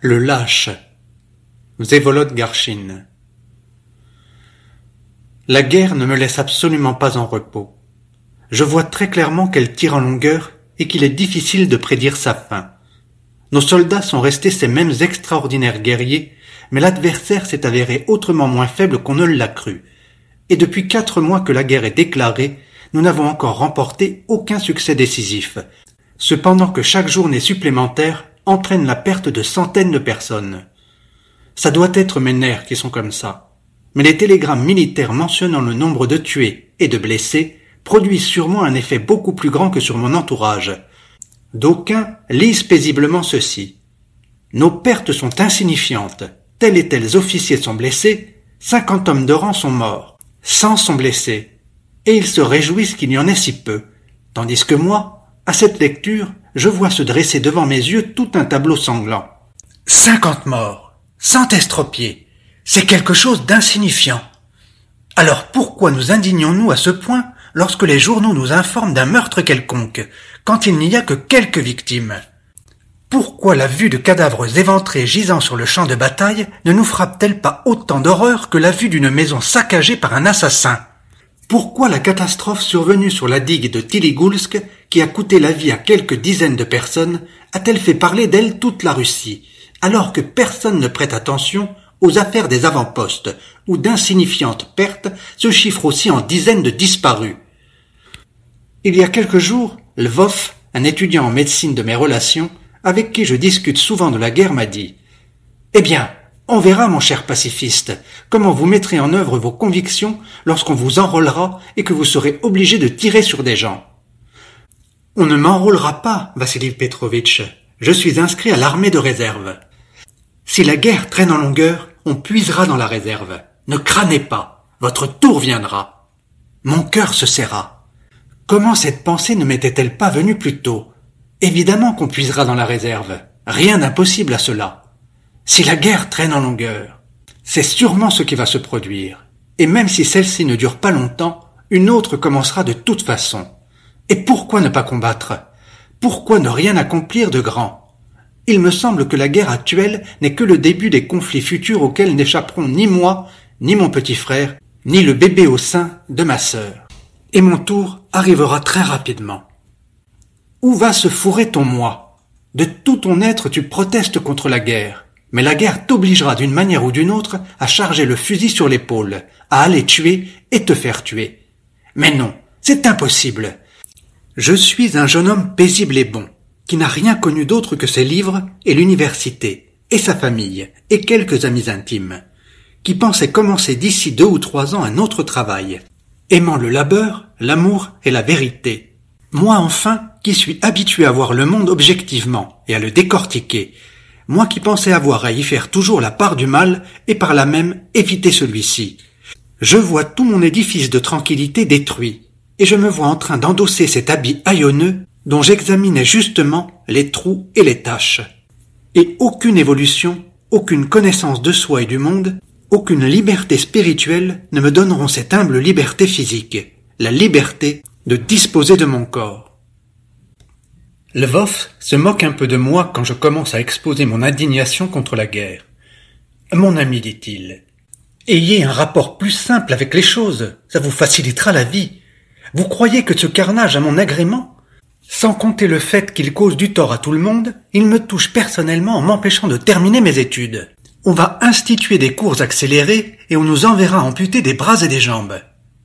Le lâche. Vsevolod Garchine. La guerre ne me laisse absolument pas en repos. Je vois très clairement qu'elle tire en longueur et qu'il est difficile de prédire sa fin. Nos soldats sont restés ces mêmes extraordinaires guerriers, mais l'adversaire s'est avéré autrement moins faible qu'on ne l'a cru. Et depuis 4 mois que la guerre est déclarée, nous n'avons encore remporté aucun succès décisif. Cependant que chaque journée supplémentaire entraîne la perte de centaines de personnes. Ça doit être mes nerfs qui sont comme ça. Mais les télégrammes militaires mentionnant le nombre de tués et de blessés produisent sur moi un effet beaucoup plus grand que sur mon entourage. D'aucuns lisent paisiblement ceci. Nos pertes sont insignifiantes. Tels et tels officiers sont blessés, 50 hommes de rang sont morts, 100 sont blessés. Et ils se réjouissent qu'il y en ait si peu. Tandis que moi, à cette lecture, je vois se dresser devant mes yeux tout un tableau sanglant. 50 morts, 100 estropiés, c'est quelque chose d'insignifiant. Alors pourquoi nous indignons-nous à ce point lorsque les journaux nous informent d'un meurtre quelconque, quand il n'y a que quelques victimes? Pourquoi la vue de cadavres éventrés gisant sur le champ de bataille ne nous frappe-t-elle pas autant d'horreur que la vue d'une maison saccagée par un assassin? Pourquoi la catastrophe survenue sur la digue de Tiligulsk, qui a coûté la vie à quelques dizaines de personnes, a-t-elle fait parler d'elle toute la Russie, alors que personne ne prête attention aux affaires des avant-postes, où d'insignifiantes pertes se chiffrent aussi en dizaines de disparus? Il y a quelques jours, Lvov, un étudiant en médecine de mes relations, avec qui je discute souvent de la guerre, m'a dit « Eh bien, on verra, mon cher pacifiste, comment vous mettrez en œuvre vos convictions lorsqu'on vous enrôlera et que vous serez obligé de tirer sur des gens. » On ne m'enrôlera pas, Vassili Petrovitch. Je suis inscrit à l'armée de réserve. Si la guerre traîne en longueur, on puisera dans la réserve. Ne crânez pas. Votre tour viendra. Mon cœur se serra. Comment cette pensée ne m'était-elle pas venue plus tôt? Évidemment qu'on puisera dans la réserve. Rien d'impossible à cela. Si la guerre traîne en longueur, c'est sûrement ce qui va se produire. Et même si celle-ci ne dure pas longtemps, une autre commencera de toute façon. Et pourquoi ne pas combattre? Pourquoi ne rien accomplir de grand? Il me semble que la guerre actuelle n'est que le début des conflits futurs auxquels n'échapperont ni moi, ni mon petit frère, ni le bébé au sein de ma sœur. Et mon tour arrivera très rapidement. Où va se fourrer ton moi? De tout ton être tu protestes contre la guerre. Mais la guerre t'obligera d'une manière ou d'une autre à charger le fusil sur l'épaule, à aller tuer et te faire tuer. Mais non, c'est impossible. Je suis un jeune homme paisible et bon, qui n'a rien connu d'autre que ses livres et l'université, et sa famille, et quelques amis intimes, qui pensait commencer d'ici 2 ou 3 ans un autre travail, aimant le labeur, l'amour et la vérité. Moi enfin, qui suis habitué à voir le monde objectivement et à le décortiquer, moi qui pensais avoir à y faire toujours la part du mal et par là même éviter celui-ci. Je vois tout mon édifice de tranquillité détruit, et je me vois en train d'endosser cet habit haillonneux dont j'examinais justement les trous et les taches. Et aucune évolution, aucune connaissance de soi et du monde, aucune liberté spirituelle ne me donneront cette humble liberté physique, la liberté de disposer de mon corps. Lvov se moque un peu de moi quand je commence à exposer mon indignation contre la guerre. « Mon ami, dit-il, ayez un rapport plus simple avec les choses, ça vous facilitera la vie. Vous croyez que ce carnage a mon agrément? Sans compter le fait qu'il cause du tort à tout le monde, il me touche personnellement en m'empêchant de terminer mes études. On va instituer des cours accélérés et on nous enverra amputer des bras et des jambes.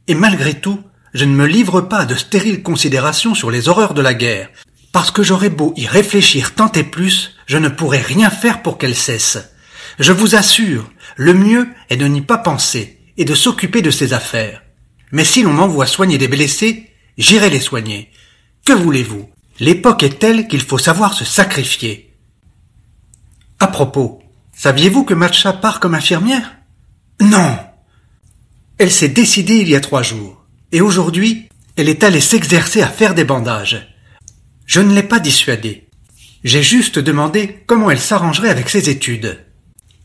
Et malgré tout, je ne me livre pas à de stériles considérations sur les horreurs de la guerre, parce que j'aurais beau y réfléchir tant et plus, je ne pourrai rien faire pour qu'elle cesse. Je vous assure, le mieux est de n'y pas penser et de s'occuper de ses affaires. Mais si l'on m'envoie soigner des blessés, j'irai les soigner. Que voulez-vous? L'époque est telle qu'il faut savoir se sacrifier. À propos, saviez-vous que Matcha part comme infirmière? Non! Elle s'est décidée il y a 3 jours, et aujourd'hui, elle est allée s'exercer à faire des bandages. Je ne l'ai pas dissuadée. J'ai juste demandé comment elle s'arrangerait avec ses études.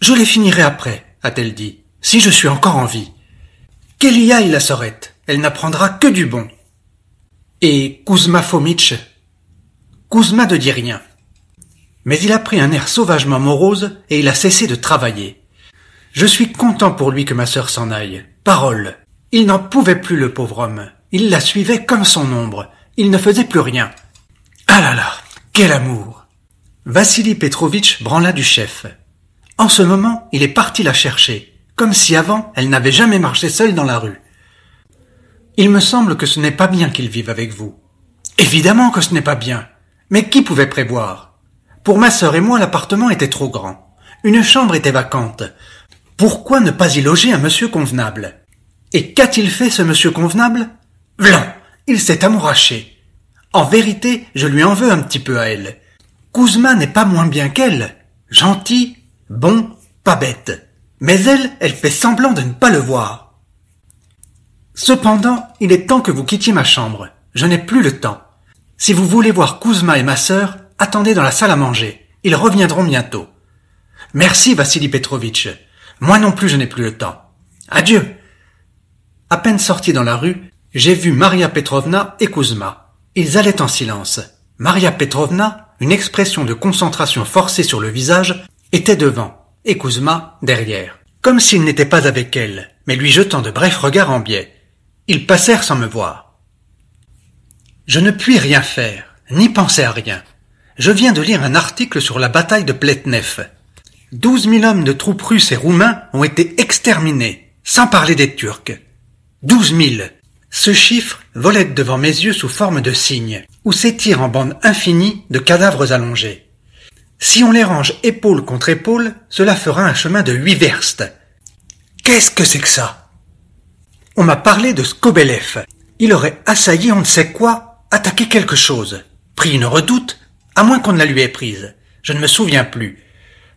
Je les finirai après, a-t-elle dit, si je suis encore en vie. Qu'elle y aille, la sorette, elle n'apprendra que du bon. Et Kouzma Fomitch? Kouzma ne dit rien. Mais il a pris un air sauvagement morose et il a cessé de travailler. Je suis content pour lui que ma sœur s'en aille. Parole. Il n'en pouvait plus, le pauvre homme. Il la suivait comme son ombre. Il ne faisait plus rien. Ah là là, quel amour! Vassili Petrovitch branla du chef. En ce moment, il est parti la chercher, comme si avant, elle n'avait jamais marché seule dans la rue. Il me semble que ce n'est pas bien qu'il vive avec vous. Évidemment que ce n'est pas bien. Mais qui pouvait prévoir? Pour ma sœur et moi, l'appartement était trop grand. Une chambre était vacante. Pourquoi ne pas y loger un monsieur convenable? Et qu'a-t-il fait, ce monsieur convenable? Vlan, il s'est amouraché. En vérité, je lui en veux un petit peu à elle. Kouzma n'est pas moins bien qu'elle. Gentil, bon, pas bête. Mais elle fait semblant de ne pas le voir. Cependant, il est temps que vous quittiez ma chambre. Je n'ai plus le temps. Si vous voulez voir Kouzma et ma sœur, attendez dans la salle à manger. Ils reviendront bientôt. Merci, Vassili Petrovitch. Moi non plus, je n'ai plus le temps. Adieu. À peine sorti dans la rue, j'ai vu Maria Petrovna et Kouzma. Ils allaient en silence. Maria Petrovna, une expression de concentration forcée sur le visage, était devant, et Kouzma derrière. Comme s'il n'était pas avec elle, mais lui jetant de brefs regards en biais. Ils passèrent sans me voir. Je ne puis rien faire, ni penser à rien. Je viens de lire un article sur la bataille de Pletnev. 12 000 hommes de troupes russes et roumains ont été exterminés, sans parler des Turcs. 12 000. Ce chiffre volait devant mes yeux sous forme de cygne, où s'étirent en bandes infinies de cadavres allongés. Si on les range épaule contre épaule, cela fera un chemin de 8 verstes. Qu'est-ce que c'est que ça? On m'a parlé de Skobelev. Il aurait assailli on ne sait quoi, attaqué quelque chose, pris une redoute, à moins qu'on ne la lui ait prise. Je ne me souviens plus.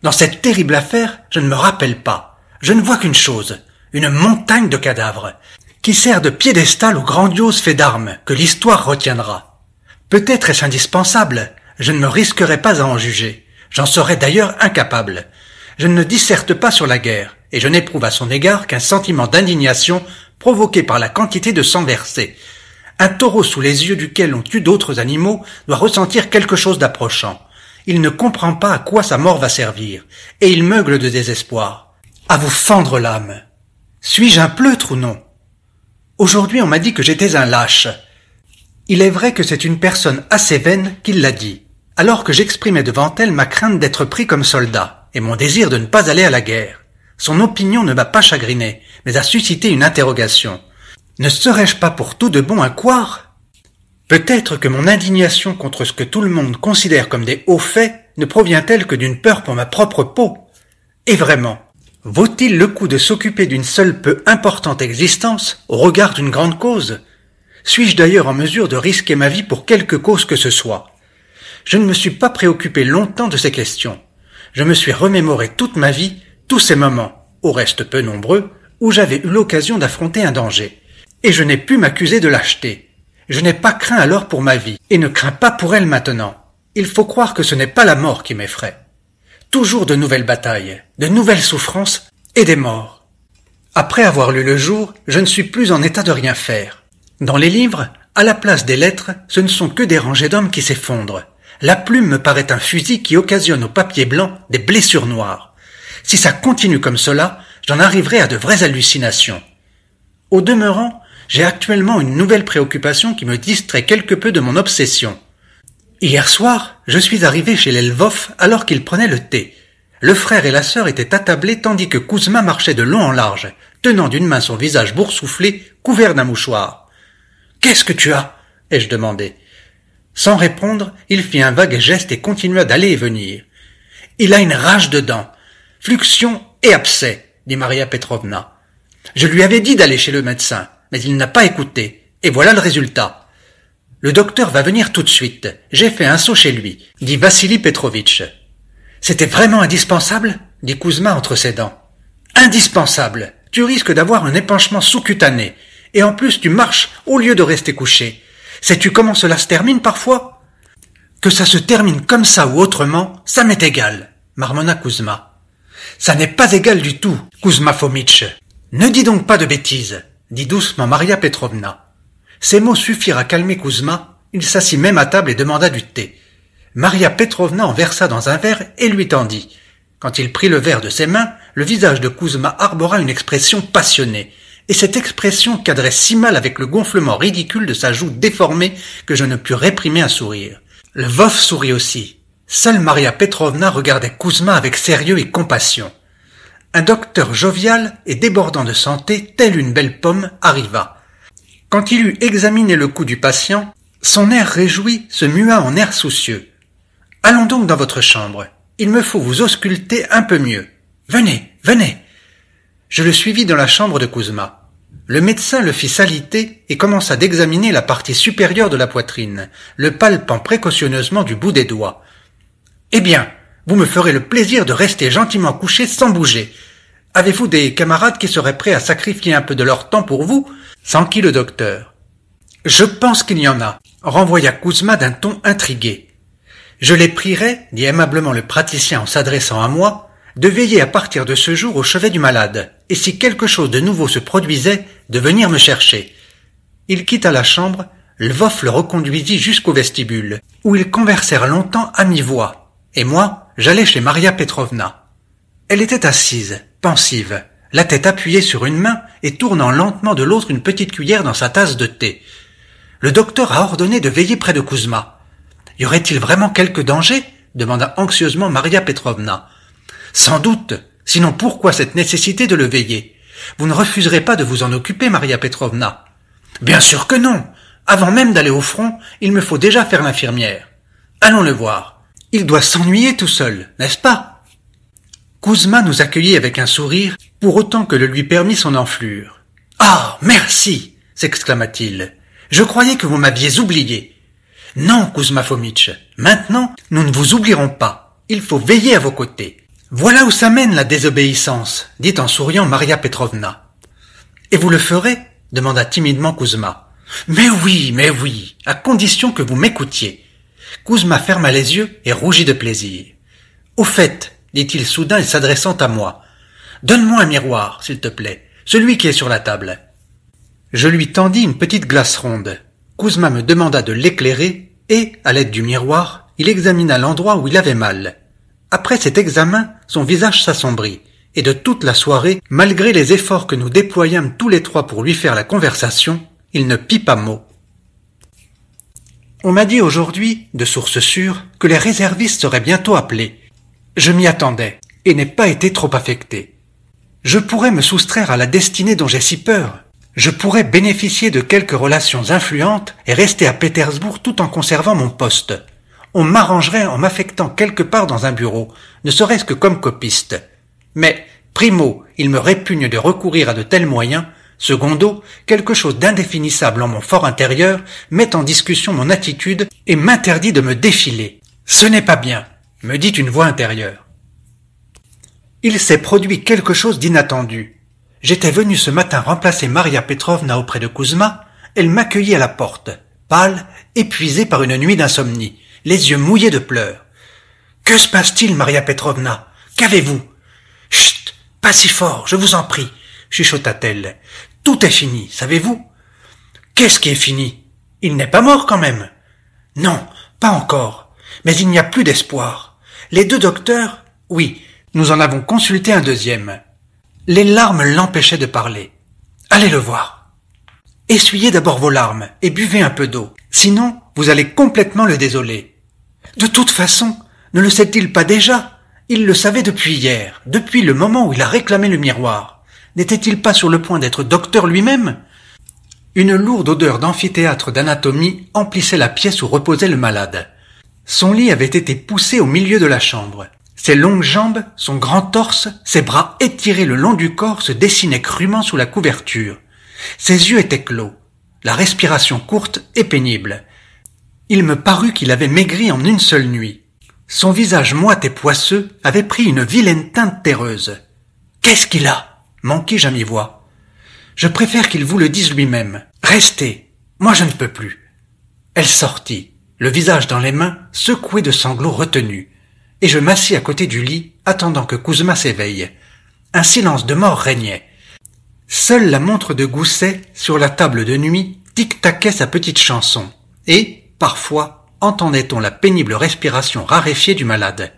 Dans cette terrible affaire, je ne me rappelle pas. Je ne vois qu'une chose, une montagne de cadavres, qui sert de piédestal au grandiose fait d'armes que l'histoire retiendra. Peut-être est-ce indispensable, je ne me risquerai pas à en juger. J'en serais d'ailleurs incapable. Je ne disserte pas sur la guerre, et je n'éprouve à son égard qu'un sentiment d'indignation provoqué par la quantité de sang versé. Un taureau sous les yeux duquel on tue d'autres animaux doit ressentir quelque chose d'approchant. Il ne comprend pas à quoi sa mort va servir, et il meugle de désespoir. À vous fendre l'âme. Suis-je un pleutre ou non? Aujourd'hui on m'a dit que j'étais un lâche. Il est vrai que c'est une personne assez vaine qui l'a dit, alors que j'exprimais devant elle ma crainte d'être pris comme soldat, et mon désir de ne pas aller à la guerre. Son opinion ne m'a pas chagriné, mais a suscité une interrogation. Ne serais-je pas pour tout de bon un couard? Peut-être que mon indignation contre ce que tout le monde considère comme des hauts faits ne provient-elle que d'une peur pour ma propre peau. Et vraiment, vaut-il le coup de s'occuper d'une seule peu importante existence au regard d'une grande cause? Suis-je d'ailleurs en mesure de risquer ma vie pour quelque cause que ce soit? Je ne me suis pas préoccupé longtemps de ces questions. Je me suis remémoré toute ma vie, tous ces moments, au reste peu nombreux, où j'avais eu l'occasion d'affronter un danger. Et je n'ai pu m'accuser de lâcheté. Je n'ai pas craint alors pour ma vie, et ne crains pas pour elle maintenant. Il faut croire que ce n'est pas la mort qui m'effraie. Toujours de nouvelles batailles, de nouvelles souffrances et des morts. Après avoir lu le jour, je ne suis plus en état de rien faire. Dans les livres, à la place des lettres, ce ne sont que des rangées d'hommes qui s'effondrent. La plume me paraît un fusil qui occasionne au papier blanc des blessures noires. Si ça continue comme cela, j'en arriverai à de vraies hallucinations. Au demeurant, j'ai actuellement une nouvelle préoccupation qui me distrait quelque peu de mon obsession. Hier soir, je suis arrivé chez l'Elvov alors qu'il prenait le thé. Le frère et la sœur étaient attablés tandis que Kouzma marchait de long en large, tenant d'une main son visage boursouflé, couvert d'un mouchoir. « Qu'est-ce que tu as » ai-je demandé. Sans répondre, il fit un vague geste et continua d'aller et venir. « Il a une rage de dents, fluxion et abcès, dit Maria Petrovna. Je lui avais dit d'aller chez le médecin, mais il n'a pas écouté, et voilà le résultat. Le docteur va venir tout de suite, j'ai fait un saut chez lui, dit Vassili Petrovitch. C'était vraiment indispensable, dit Kouzma entre ses dents. Indispensable, tu risques d'avoir un épanchement sous-cutané, et en plus tu marches au lieu de rester couché. Sais-tu comment cela se termine parfois? Que ça se termine comme ça ou autrement, ça m'est égal, marmonna Kouzma. Ça n'est pas égal du tout, Kouzma Fomitch. Ne dis donc pas de bêtises, dit doucement Maria Petrovna. Ces mots suffirent à calmer Kouzma, il s'assit même à table et demanda du thé. Maria Petrovna en versa dans un verre et lui tendit. Quand il prit le verre de ses mains, le visage de Kouzma arbora une expression passionnée, et cette expression cadrait si mal avec le gonflement ridicule de sa joue déformée que je ne pus réprimer un sourire. Lvov sourit aussi. Seule Maria Petrovna regardait Kouzma avec sérieux et compassion. Un docteur jovial et débordant de santé, tel une belle pomme, arriva. Quand il eut examiné le cou du patient, son air réjoui se mua en air soucieux. « Allons donc dans votre chambre. Il me faut vous ausculter un peu mieux. Venez, venez !» Je le suivis dans la chambre de Kouzma. Le médecin le fit s'aliter et commença d'examiner la partie supérieure de la poitrine, le palpant précautionneusement du bout des doigts. « Eh bien, vous me ferez le plaisir de rester gentiment couché sans bouger. Avez-vous des camarades qui seraient prêts à sacrifier un peu de leur temps pour vous ?» s'enquit le docteur. « Je pense qu'il y en a », renvoya Kouzma d'un ton intrigué. « Je les prierai, dit aimablement le praticien en s'adressant à moi, de veiller à partir de ce jour au chevet du malade, et si quelque chose de nouveau se produisait, de venir me chercher. » Il quitta la chambre, Lvov le reconduisit jusqu'au vestibule, où ils conversèrent longtemps à mi-voix, et moi, j'allai chez Maria Petrovna. Elle était assise, pensive, la tête appuyée sur une main et tournant lentement de l'autre une petite cuillère dans sa tasse de thé. Le docteur a ordonné de veiller près de Kouzma. « Y aurait-il vraiment quelque danger ?» demanda anxieusement Maria Petrovna. « Sans doute, sinon pourquoi cette nécessité de le veiller? Vous ne refuserez pas de vous en occuper, Maria Petrovna. »« Bien sûr que non. Avant même d'aller au front, il me faut déjà faire l'infirmière. Allons le voir. Il doit s'ennuyer tout seul, n'est-ce pas ?» Kouzma nous accueillit avec un sourire, pour autant que le lui permit son enflure. « Ah, merci !» s'exclama-t-il. « Je croyais que vous m'aviez oublié. » « Non, Kouzma Fomitch, maintenant, nous ne vous oublierons pas. Il faut veiller à vos côtés. »« Voilà où ça mène la désobéissance, » dit en souriant Maria Petrovna. « Et vous le ferez » demanda timidement Kouzma. « Mais oui, à condition que vous m'écoutiez. » Kouzma ferma les yeux et rougit de plaisir. « Au fait, » dit-il soudain et s'adressant à moi, « donne-moi un miroir, s'il te plaît, celui qui est sur la table. » Je lui tendis une petite glace ronde. Kouzma me demanda de l'éclairer et, à l'aide du miroir, il examina l'endroit où il avait mal. Après cet examen, son visage s'assombrit, et de toute la soirée, malgré les efforts que nous déployâmes tous les trois pour lui faire la conversation, il ne pit pas mot. On m'a dit aujourd'hui, de source sûre, que les réservistes seraient bientôt appelés. Je m'y attendais, et n'ai pas été trop affecté. Je pourrais me soustraire à la destinée dont j'ai si peur. Je pourrais bénéficier de quelques relations influentes et rester à Pétersbourg tout en conservant mon poste. On m'arrangerait en m'affectant quelque part dans un bureau, ne serait-ce que comme copiste. Mais, primo, il me répugne de recourir à de tels moyens. Secondo, quelque chose d'indéfinissable en mon fort intérieur met en discussion mon attitude et m'interdit de me défiler. Ce n'est pas bien, me dit une voix intérieure. Il s'est produit quelque chose d'inattendu. J'étais venu ce matin remplacer Maria Petrovna auprès de Kouzma. Elle m'accueillit à la porte, pâle, épuisée par une nuit d'insomnie, les yeux mouillés de pleurs. « Que se passe-t-il, Maria Petrovna? Qu'avez-vous ?»« Chut, pas si fort, je vous en prie, » chuchota-t-elle. « Tout est fini, savez-vous ?»« Qu'est-ce qui est fini? Il n'est pas mort quand même ?»« Non, pas encore, mais il n'y a plus d'espoir. Les deux docteurs, oui, nous en avons consulté un deuxième. » Les larmes l'empêchaient de parler. « Allez le voir. Essuyez d'abord vos larmes et buvez un peu d'eau, sinon vous allez complètement le désoler. De toute façon, ne le sait-il pas déjà? Il le savait depuis hier, depuis le moment où il a réclamé le miroir. N'était-il pas sur le point d'être docteur lui-même? » Une lourde odeur d'amphithéâtre d'anatomie emplissait la pièce où reposait le malade. Son lit avait été poussé au milieu de la chambre. Ses longues jambes, son grand torse, ses bras étirés le long du corps se dessinaient crûment sous la couverture. Ses yeux étaient clos, la respiration courte et pénible. Il me parut qu'il avait maigri en une seule nuit. Son visage moite et poisseux avait pris une vilaine teinte terreuse. « Qu'est-ce qu'il a ?» manquai-je à mi-voix. « Je préfère qu'il vous le dise lui-même. Restez, moi je ne peux plus. » Elle sortit, le visage dans les mains, secoué de sanglots retenus. Et je m'assis à côté du lit, attendant que Kouzma s'éveille. Un silence de mort régnait. Seule la montre de Gousset, sur la table de nuit, tic-taquait sa petite chanson. Et, parfois, entendait-on la pénible respiration raréfiée du malade.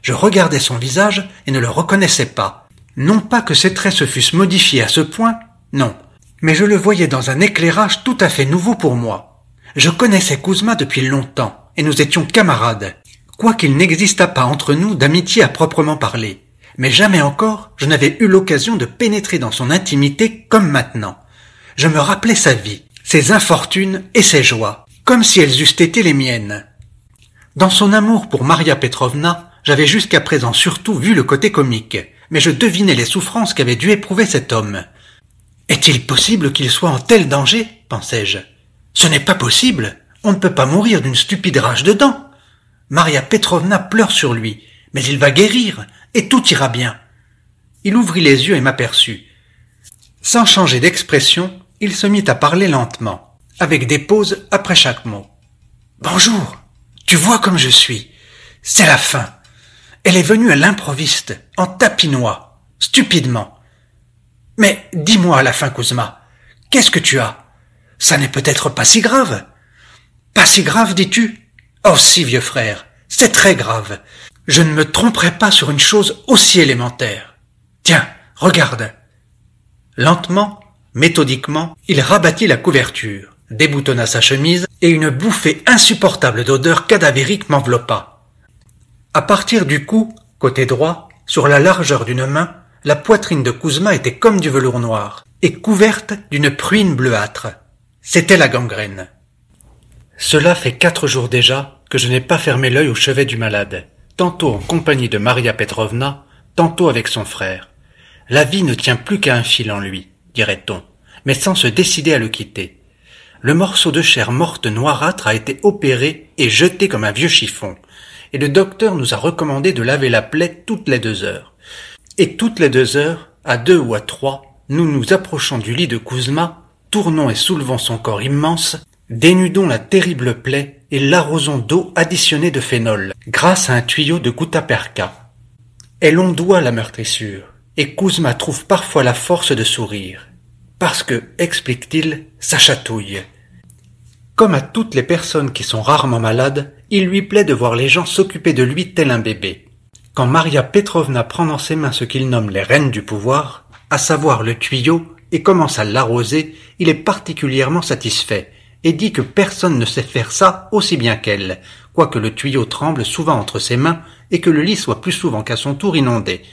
Je regardais son visage et ne le reconnaissais pas. Non pas que ses traits se fussent modifiés à ce point, non, mais je le voyais dans un éclairage tout à fait nouveau pour moi. Je connaissais Kouzma depuis longtemps, et nous étions camarades, quoiqu'il n'existât pas entre nous d'amitié à proprement parler. Mais jamais encore je n'avais eu l'occasion de pénétrer dans son intimité comme maintenant. Je me rappelais sa vie, ses infortunes et ses joies, comme si elles eussent été les miennes. Dans son amour pour Maria Petrovna, j'avais jusqu'à présent surtout vu le côté comique, mais je devinais les souffrances qu'avait dû éprouver cet homme. « Est-il possible qu'il soit en tel danger ?» pensais-je. « Ce n'est pas possible, on ne peut pas mourir d'une stupide rage de dents. Maria Petrovna pleure sur lui, mais il va guérir, et tout ira bien. » Il ouvrit les yeux et m'aperçut. Sans changer d'expression, il se mit à parler lentement, avec des pauses après chaque mot. « Bonjour, tu vois comme je suis. C'est la fin. Elle est venue à l'improviste, en tapinois, stupidement. Mais dis-moi à la fin, Kouzma, qu'est-ce que tu as? Ça n'est peut-être pas si grave. Pas si grave, dis-tu? Oh si, vieux frère, c'est très grave. Je ne me tromperai pas sur une chose aussi élémentaire. Tiens, regarde. » Lentement, méthodiquement, il rabattit la couverture, déboutonna sa chemise, et une bouffée insupportable d'odeur cadavérique m'enveloppa. À partir du cou, côté droit, sur la largeur d'une main, la poitrine de Kouzma était comme du velours noir, et couverte d'une pruine bleuâtre. C'était la gangrène. Cela fait 4 jours déjà que je n'ai pas fermé l'œil au chevet du malade, tantôt en compagnie de Maria Petrovna, tantôt avec son frère. La vie ne tient plus qu'à un fil en lui, dirait-on, mais sans se décider à le quitter. Le morceau de chair morte noirâtre a été opéré et jeté comme un vieux chiffon, et le docteur nous a recommandé de laver la plaie toutes les 2 heures. Et toutes les 2 heures, à 2 ou à 3, nous nous approchons du lit de Kouzma, tournons et soulevons son corps immense, dénudons la terrible plaie et l'arrosons d'eau additionnée de phénol, grâce à un tuyau de gutta-perca. Elle ondoie la meurtrissure, et Kouzma trouve parfois la force de sourire, parce que, explique-t-il, ça chatouille. Comme à toutes les personnes qui sont rarement malades, il lui plaît de voir les gens s'occuper de lui tel un bébé. Quand Maria Petrovna prend dans ses mains ce qu'il nomme les rênes du pouvoir, à savoir le tuyau, et commence à l'arroser, il est particulièrement satisfait, et dit que personne ne sait faire ça aussi bien qu'elle, quoique le tuyau tremble souvent entre ses mains, et que le lit soit plus souvent qu'à son tour inondé.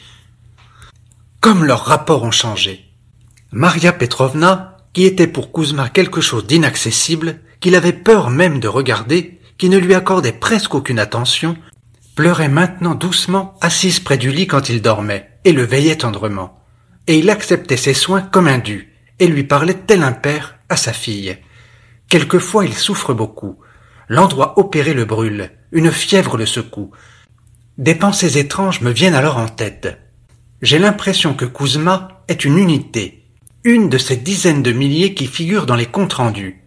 Comme leurs rapports ont changé. Maria Petrovna, qui était pour Kouzma quelque chose d'inaccessible, qu'il avait peur même de regarder, qui ne lui accordait presque aucune attention, pleurait maintenant doucement assise près du lit quand il dormait, et le veillait tendrement. Et il acceptait ses soins comme un dû, et lui parlait tel un père à sa fille. Quelquefois il souffre beaucoup. L'endroit opéré le brûle, une fièvre le secoue. Des pensées étranges me viennent alors en tête. J'ai l'impression que Kouzma est une unité, une de ces dizaines de milliers qui figurent dans les comptes rendus.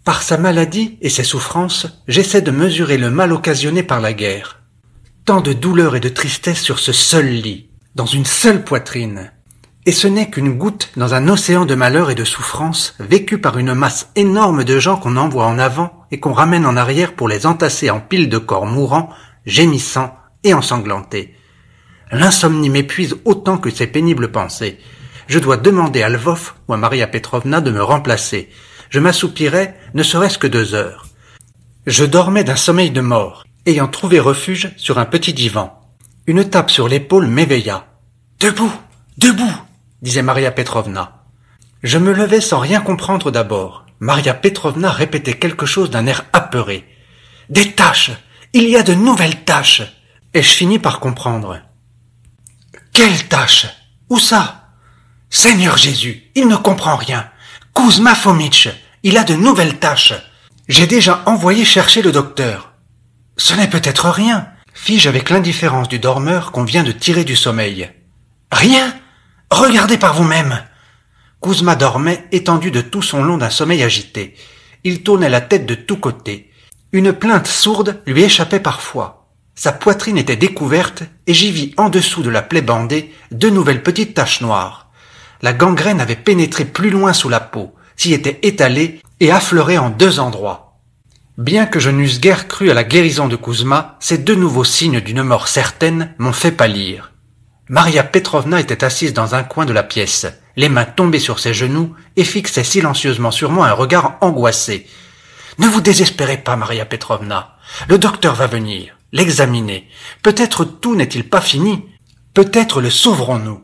Par sa maladie et ses souffrances, j'essaie de mesurer le mal occasionné par la guerre. Tant de douleur et de tristesse sur ce seul lit, dans une seule poitrine. Et ce n'est qu'une goutte dans un océan de malheur et de souffrance vécu par une masse énorme de gens qu'on envoie en avant et qu'on ramène en arrière pour les entasser en piles de corps mourants, gémissants et ensanglantés. L'insomnie m'épuise autant que ces pénibles pensées. Je dois demander à Lvov ou à Maria Petrovna de me remplacer. Je m'assoupirai ne serait-ce que 2 heures. Je dormais d'un sommeil de mort, ayant trouvé refuge sur un petit divan. Une tape sur l'épaule m'éveilla. « Debout, debout !» disait Maria Petrovna. Je me levai sans rien comprendre d'abord. Maria Petrovna répétait quelque chose d'un air apeuré. « Des taches! Il y a de nouvelles taches !» Et je finis par comprendre. « Quelles taches? Où ça? Seigneur Jésus, il ne comprend rien. Kouzma Fomitch, il a de nouvelles taches. J'ai déjà envoyé chercher le docteur. »« Ce n'est peut-être rien, » fis-je avec l'indifférence du dormeur qu'on vient de tirer du sommeil. « Rien? Regardez par vous-même. » Kouzma dormait étendu de tout son long d'un sommeil agité. Il tournait la tête de tous côtés. Une plainte sourde lui échappait parfois. Sa poitrine était découverte et j'y vis en dessous de la plaie bandée 2 nouvelles petites taches noires. La gangrène avait pénétré plus loin sous la peau, s'y était étalée et affleuré en 2 endroits. Bien que je n'eusse guère cru à la guérison de Kouzma, ces deux nouveaux signes d'une mort certaine m'ont fait pâlir. Maria Petrovna était assise dans un coin de la pièce, les mains tombées sur ses genoux, et fixait silencieusement sur moi un regard angoissé. « Ne vous désespérez pas, Maria Petrovna. Le docteur va venir, l'examiner. Peut-être tout n'est-il pas fini. Peut-être le sauverons-nous. »«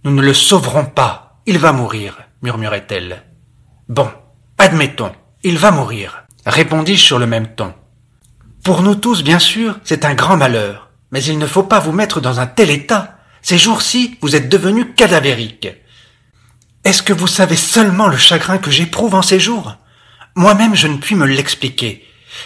Nous ne le sauverons pas. Il va mourir, » murmurait-elle. « Bon, admettons, il va mourir, » répondis-je sur le même ton. « Pour nous tous, bien sûr, c'est un grand malheur. Mais il ne faut pas vous mettre dans un tel état. Ces jours-ci, vous êtes devenu cadavérique. Est-ce que vous savez seulement le chagrin que j'éprouve en ces jours? Moi-même, je ne puis me l'expliquer,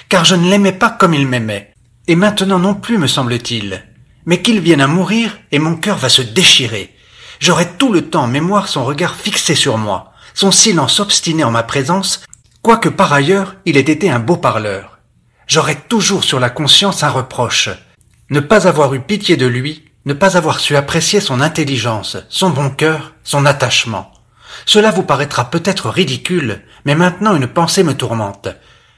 car je ne l'aimais pas comme il m'aimait, et maintenant non plus, me semble-t-il. Mais qu'il vienne à mourir, et mon cœur va se déchirer. J'aurai tout le temps en mémoire son regard fixé sur moi, son silence obstiné en ma présence, quoique par ailleurs il ait été un beau parleur. J'aurai toujours sur la conscience un reproche. Ne pas avoir eu pitié de lui, ne pas avoir su apprécier son intelligence, son bon cœur, son attachement. Cela vous paraîtra peut-être ridicule, mais maintenant une pensée me tourmente.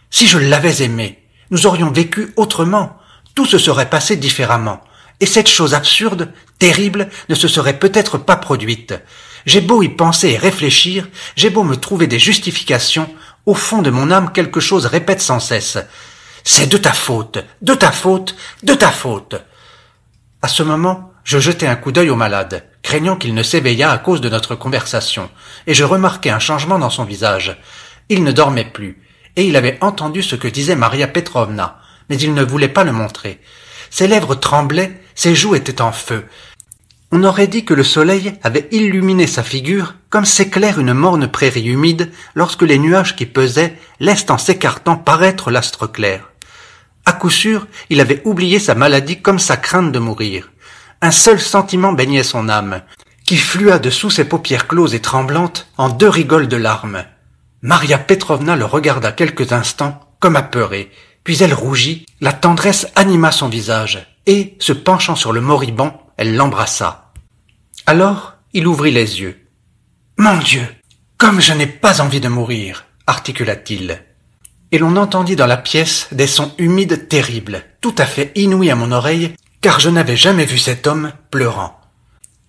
Si je l'avais aimé, nous aurions vécu autrement, tout se serait passé différemment, et cette chose absurde, terrible, ne se serait peut-être pas produite. J'ai beau y penser et réfléchir, j'ai beau me trouver des justifications, au fond de mon âme quelque chose répète sans cesse. C'est de ta faute, de ta faute, de ta faute. À ce moment, je jetai un coup d'œil au malade, craignant qu'il ne s'éveillât à cause de notre conversation, et je remarquai un changement dans son visage. Il ne dormait plus, et il avait entendu ce que disait Maria Petrovna, mais il ne voulait pas le montrer. Ses lèvres tremblaient, ses joues étaient en feu. On aurait dit que le soleil avait illuminé sa figure comme s'éclaire une morne prairie humide lorsque les nuages qui pesaient laissent en s'écartant paraître l'astre clair. À coup sûr, il avait oublié sa maladie comme sa crainte de mourir. Un seul sentiment baignait son âme, qui flua dessous ses paupières closes et tremblantes en deux rigoles de larmes. Maria Petrovna le regarda quelques instants, comme apeurée, puis elle rougit, la tendresse anima son visage, et, se penchant sur le moribond, elle l'embrassa. Alors, il ouvrit les yeux. « Mon Dieu, comme je n'ai pas envie de mourir !» articula-t-il. Et l'on entendit dans la pièce des sons humides terribles, tout à fait inouïs à mon oreille, car je n'avais jamais vu cet homme pleurant.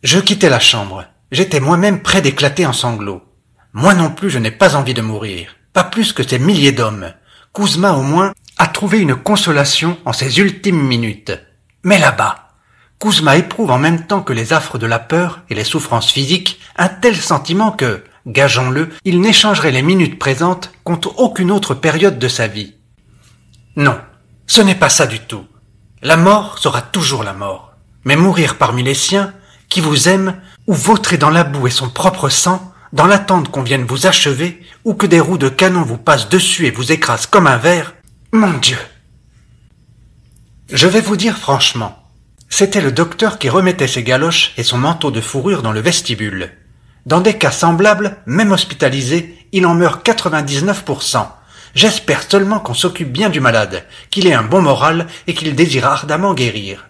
Je quittai la chambre. J'étais moi-même près d'éclater en sanglots. Moi non plus je n'ai pas envie de mourir, pas plus que ces milliers d'hommes. Kouzma au moins a trouvé une consolation en ses ultimes minutes. Mais là-bas, Kouzma éprouve en même temps que les affres de la peur et les souffrances physiques un tel sentiment que, gageons-le, il n'échangerait les minutes présentes contre aucune autre période de sa vie. Non, ce n'est pas ça du tout. La mort sera toujours la mort. Mais mourir parmi les siens, qui vous aiment, ou vautrer dans la boue et son propre sang, dans l'attente qu'on vienne vous achever, ou que des roues de canon vous passent dessus et vous écrasent comme un verre, mon Dieu! Je vais vous dire franchement, c'était le docteur qui remettait ses galoches et son manteau de fourrure dans le vestibule. Dans des cas semblables, même hospitalisés, il en meurt 99%. J'espère seulement qu'on s'occupe bien du malade, qu'il ait un bon moral et qu'il désire ardemment guérir.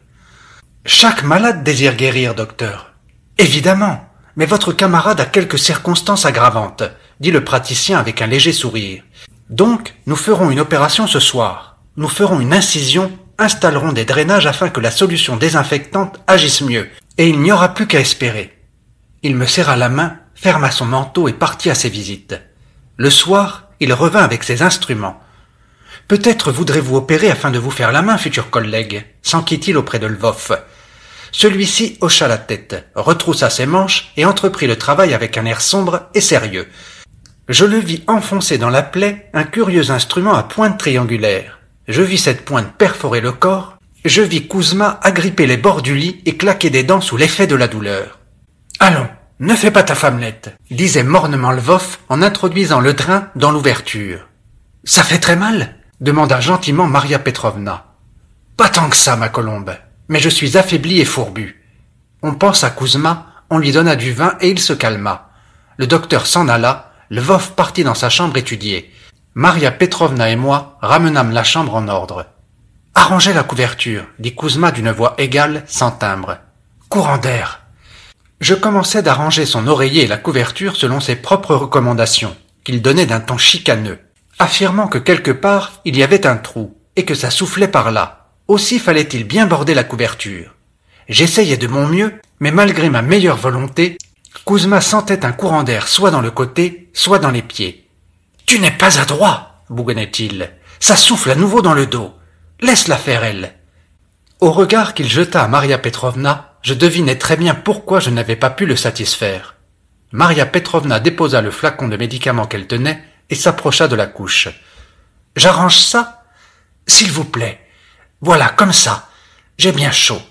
Chaque malade désire guérir, docteur. Évidemment, mais votre camarade a quelques circonstances aggravantes, dit le praticien avec un léger sourire. Donc, nous ferons une opération ce soir. Nous ferons une incision, installerons des drainages afin que la solution désinfectante agisse mieux, et il n'y aura plus qu'à espérer. Il me serra la main, ferma son manteau et partit à ses visites. Le soir, il revint avec ses instruments. « Peut-être voudrez-vous opérer afin de vous faire la main, futur collègue » s'enquit-il auprès de Lvov. Celui-ci hocha la tête, retroussa ses manches et entreprit le travail avec un air sombre et sérieux. Je le vis enfoncer dans la plaie un curieux instrument à pointe triangulaire. Je vis cette pointe perforer le corps. Je vis Kouzma agripper les bords du lit et claquer des dents sous l'effet de la douleur. « Allons, ne fais pas ta femmelette » disait mornement Lvov en introduisant le drain dans l'ouverture. « Ça fait très mal » demanda gentiment Maria Petrovna. « Pas tant que ça, ma colombe, mais je suis affaibli et fourbu. » On pense à Kouzma, on lui donna du vin et il se calma. Le docteur s'en alla, Lvov partit dans sa chambre étudier. Maria Petrovna et moi ramenâmes la chambre en ordre. « Arrangez la couverture » dit Kouzma d'une voix égale, sans timbre. « Courant d'air » Je commençais d'arranger son oreiller et la couverture selon ses propres recommandations, qu'il donnait d'un ton chicaneux. affirmant que quelque part il y avait un trou, et que ça soufflait par là. Aussi fallait-il bien border la couverture. J'essayais de mon mieux, mais malgré ma meilleure volonté, Kouzma sentait un courant d'air soit dans le côté, soit dans les pieds. « Tu n'es pas adroit !» bougonnait-il. « Ça souffle à nouveau dans le dos. Laisse-la faire, elle. » Au regard qu'il jeta à Maria Petrovna, je devinais très bien pourquoi je n'avais pas pu le satisfaire. Maria Petrovna déposa le flacon de médicaments qu'elle tenait et s'approcha de la couche. « J'arrange ça ? S'il vous plaît. Voilà, comme ça. J'ai bien chaud. »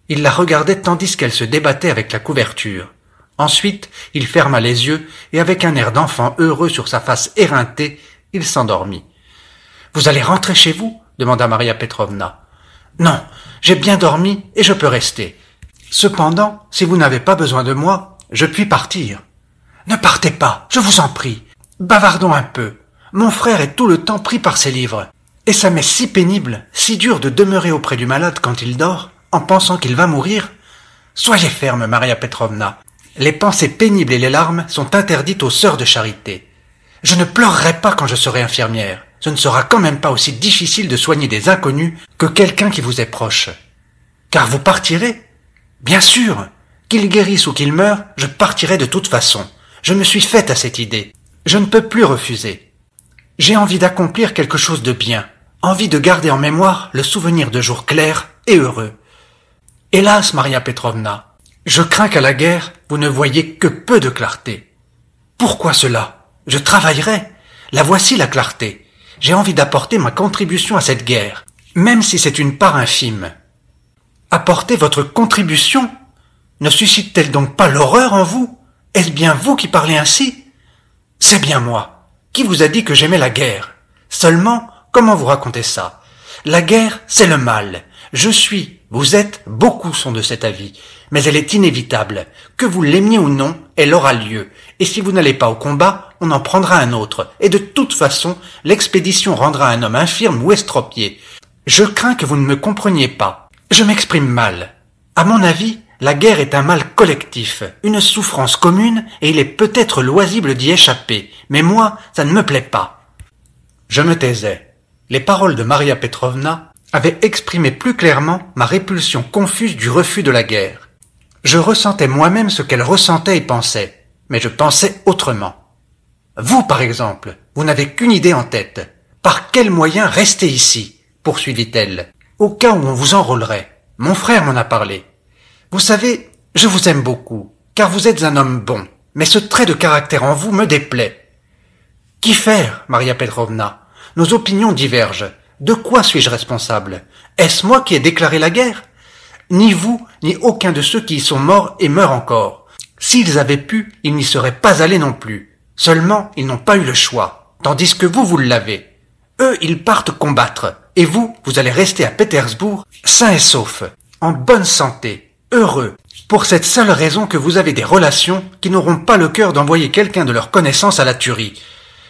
Il la regardait tandis qu'elle se débattait avec la couverture. Ensuite, il ferma les yeux et avec un air d'enfant heureux sur sa face éreintée, il s'endormit. « Vous allez rentrer chez vous ?» demanda Maria Petrovna. « Non, j'ai bien dormi et je peux rester. Cependant, si vous n'avez pas besoin de moi, je puis partir. »« Ne partez pas, je vous en prie. Bavardons un peu. Mon frère est tout le temps pris par ses livres. Et ça m'est si pénible, si dur de demeurer auprès du malade quand il dort, en pensant qu'il va mourir. Soyez ferme, Maria Petrovna. Les pensées pénibles et les larmes sont interdites aux sœurs de charité. Je ne pleurerai pas quand je serai infirmière. Ce ne sera quand même pas aussi difficile de soigner des inconnus que quelqu'un qui vous est proche. Car vous partirez? Bien sûr. Qu'il guérisse ou qu'il meure, je partirai de toute façon. Je me suis faite à cette idée. Je ne peux plus refuser. J'ai envie d'accomplir quelque chose de bien. Envie de garder en mémoire le souvenir de jours clairs et heureux. Hélas, Maria Petrovna, je crains qu'à la guerre, vous ne voyiez que peu de clarté. Pourquoi cela? Je travaillerai. La voici la clarté. J'ai envie d'apporter ma contribution à cette guerre, même si c'est une part infime. Apporter votre contribution? Ne suscite-t-elle donc pas l'horreur en vous? Est-ce bien vous qui parlez ainsi? C'est bien moi. Qui vous a dit que j'aimais la guerre? Seulement, comment vous racontez ça? La guerre, c'est le mal. Je suis, vous êtes, beaucoup sont de cet avis. Mais elle est inévitable. Que vous l'aimiez ou non, elle aura lieu. Et si vous n'allez pas au combat, on en prendra un autre. Et de toute façon, l'expédition rendra un homme infirme ou estropié. Je crains que vous ne me compreniez pas. Je m'exprime mal. À mon avis, la guerre est un mal collectif, une souffrance commune, et il est peut-être loisible d'y échapper. Mais moi, ça ne me plaît pas. Je me taisais. Les paroles de Maria Petrovna avaient exprimé plus clairement ma répulsion confuse du refus de la guerre. Je ressentais moi-même ce qu'elle ressentait et pensait, mais je pensais autrement. Vous, par exemple, vous n'avez qu'une idée en tête. Par quels moyens rester ici? Poursuivit-elle. Au cas où on vous enrôlerait. Mon frère m'en a parlé. Vous savez, je vous aime beaucoup, car vous êtes un homme bon, mais ce trait de caractère en vous me déplaît. Qu'y faire, Maria Petrovna? Nos opinions divergent. De quoi suis-je responsable? Est-ce moi qui ai déclaré la guerre? Ni vous, ni aucun de ceux qui y sont morts et meurent encore. S'ils avaient pu, ils n'y seraient pas allés non plus. Seulement, ils n'ont pas eu le choix, tandis que vous l'avez. Eux, ils partent combattre, et vous allez rester à Pétersbourg, sains et saufs, en bonne santé, heureux, pour cette seule raison que vous avez des relations qui n'auront pas le cœur d'envoyer quelqu'un de leur connaissance à la tuerie.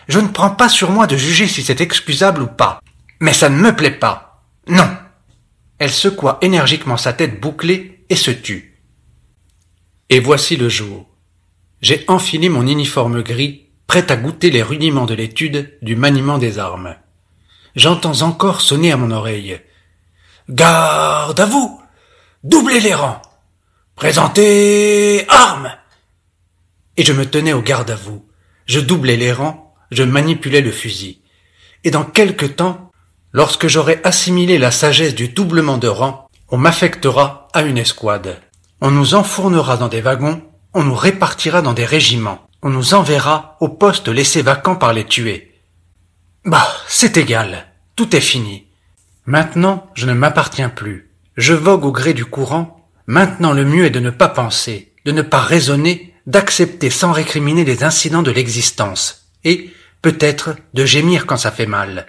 Je ne prends pas sur moi de juger si c'est excusable ou pas, mais ça ne me plaît pas. Non. Elle secoua énergiquement sa tête bouclée et se tut. Et voici le jour. J'ai enfilé mon uniforme gris, prêt à goûter les rudiments de l'étude du maniement des armes. J'entends encore sonner à mon oreille. « Garde à vous! Doublez les rangs! Présentez armes !» Et je me tenais au garde à vous. Je doublais les rangs, je manipulais le fusil. Et dans quelque temps, lorsque j'aurai assimilé la sagesse du doublement de rang, on m'affectera à une escouade. On nous enfournera dans des wagons, on nous répartira dans des régiments, on nous enverra aux postes laissés vacants par les tués. Bah, c'est égal, tout est fini. Maintenant, je ne m'appartiens plus. Je vogue au gré du courant. Maintenant, le mieux est de ne pas penser, de ne pas raisonner, d'accepter sans récriminer les incidents de l'existence, et, peut-être, de gémir quand ça fait mal.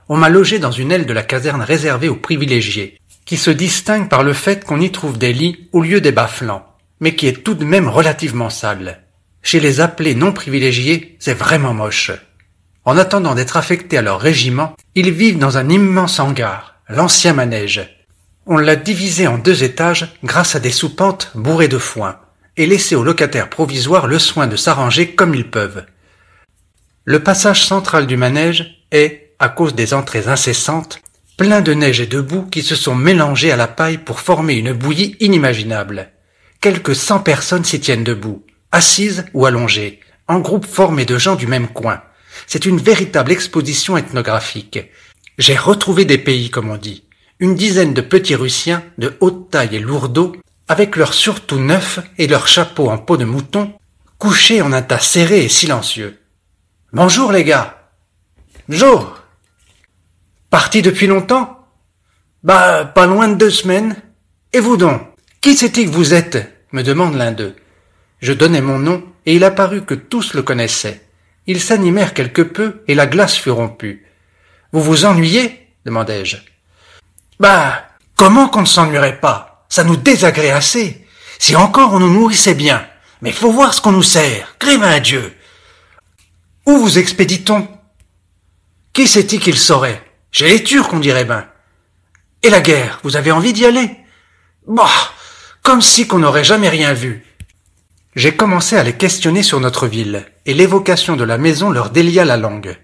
On m'a logé dans une aile de la caserne réservée aux privilégiés, qui se distingue par le fait qu'on y trouve des lits au lieu des bas-flancs, mais qui est tout de même relativement sale. Chez les appelés non privilégiés, c'est vraiment moche. En attendant d'être affectés à leur régiment, ils vivent dans un immense hangar, l'ancien manège. On l'a divisé en 2 étages grâce à des soupentes bourrées de foin, et laissé aux locataires provisoires le soin de s'arranger comme ils peuvent. Le passage central du manège est, à cause des entrées incessantes, plein de neige et de boue qui se sont mélangées à la paille pour former une bouillie inimaginable. Quelques 100 personnes s'y tiennent debout, assises ou allongées, en groupes formés de gens du même coin. C'est une véritable exposition ethnographique. J'ai retrouvé des pays, comme on dit. Une dizaine de petits Russiens, de haute taille et lourdeaux, avec leurs surtouts neufs et leurs chapeaux en peau de mouton, couchés en un tas serré et silencieux. « Bonjour les gars !»« Bonjour !»« Partis depuis longtemps ?»« Bah, pas loin de 2 semaines. Et vous donc ? Qui c'est-il que vous êtes ?» me demande l'un d'eux. Je donnai mon nom et il apparut que tous le connaissaient. Ils s'animèrent quelque peu et la glace fut rompue. « Vous vous ennuyez ?» demandai-je. « Bah, comment qu'on ne s'ennuierait pas ? Ça nous désagrée assez. Si encore on nous nourrissait bien. Mais faut voir ce qu'on nous sert. Crème à Dieu. Où vous expédie-t-on ? Qui c'est-il qu'il saurait ? J'ai les Turcs, on dirait ben. Et la guerre, vous avez envie d'y aller ? Bah, comme si qu'on n'aurait jamais rien vu. J'ai commencé à les questionner sur notre ville, et l'évocation de la maison leur délia la langue.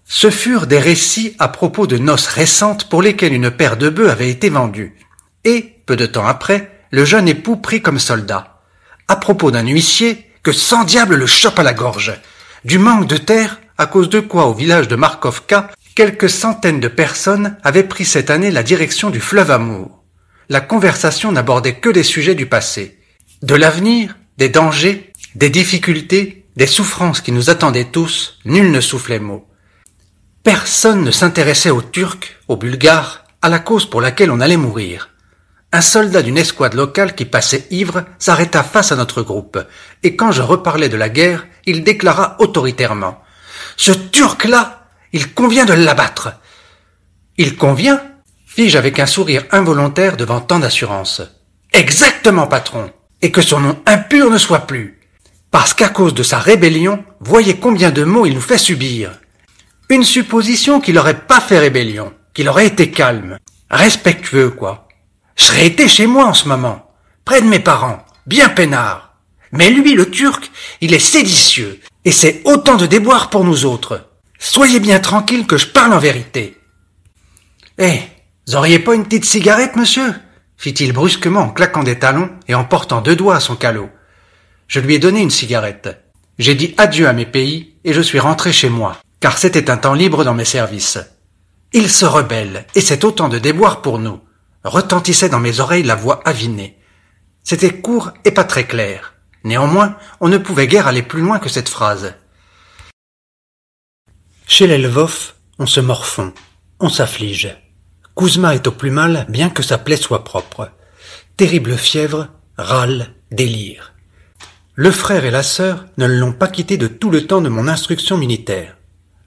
Ce furent des récits à propos de noces récentes pour lesquelles une paire de bœufs avait été vendue. Et, peu de temps après, le jeune époux prit comme soldat. À propos d'un huissier, que 100 diables le chope à la gorge. Du manque de terre, à cause de quoi au village de Markovka, quelques centaines de personnes avaient pris cette année la direction du fleuve Amour. La conversation n'abordait que des sujets du passé. De l'avenir, des dangers, des difficultés, des souffrances qui nous attendaient tous, nul ne soufflait mot. Personne ne s'intéressait aux Turcs, aux Bulgares, à la cause pour laquelle on allait mourir. Un soldat d'une escouade locale qui passait ivre s'arrêta face à notre groupe, et quand je reparlais de la guerre, il déclara autoritairement « Ce Turc-là, il convient de l'abattre !»« Il convient ?» fis-je avec un sourire involontaire devant tant d'assurance. « Exactement, patron, et que son nom impur ne soit plus. Parce qu'à cause de sa rébellion, voyez combien de maux il nous fait subir. Une supposition qu'il n'aurait pas fait rébellion, qu'il aurait été calme, respectueux, quoi. Je serais été chez moi en ce moment, près de mes parents, bien peinard. Mais lui, le Turc, il est séditieux, et c'est autant de déboires pour nous autres. Soyez bien tranquille que je parle en vérité. »« Eh, vous auriez pas une petite cigarette, monsieur ?» fit-il brusquement en claquant des talons et en portant 2 doigts à son calot. Je lui ai donné une cigarette. J'ai dit adieu à mes pays, et je suis rentré chez moi, car c'était un temps libre dans mes services. Il se rebelle, et c'est autant de déboires pour nous. Retentissait dans mes oreilles la voix avinée. C'était court et pas très clair. Néanmoins, on ne pouvait guère aller plus loin que cette phrase. Chez les Lvov, on se morfond, on s'afflige. Kouzma est au plus mal, bien que sa plaie soit propre. Terrible fièvre, râle, délire. Le frère et la sœur ne l'ont pas quitté de tout le temps de mon instruction militaire.